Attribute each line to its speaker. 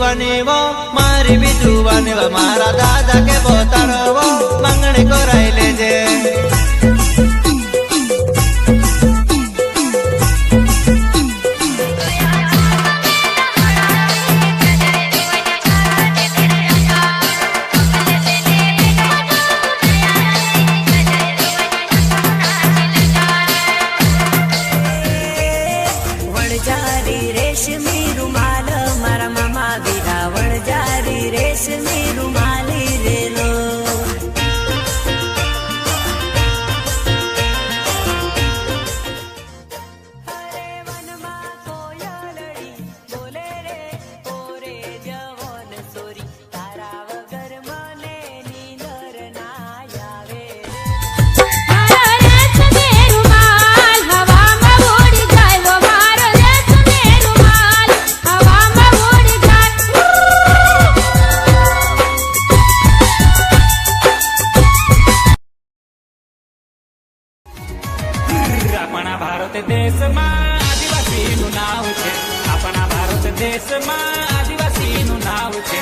Speaker 1: जुवानी वो मारी भी जुवानी वो मारा दादा के बोतारो वो मंगनी को राय ले जे
Speaker 2: रेशमी रुमाल मारा मामा विरावण जारी रेशमी रुमाली रे लो हरे वन मा कोयलड़ी बोले रे ओरे जवन सोरी तारा वगर मने नींदर ना आवे
Speaker 3: अपना भारत देश में आदिवासी नु नाव छे अपना भारत देश में आदिवासी नु नाव छे।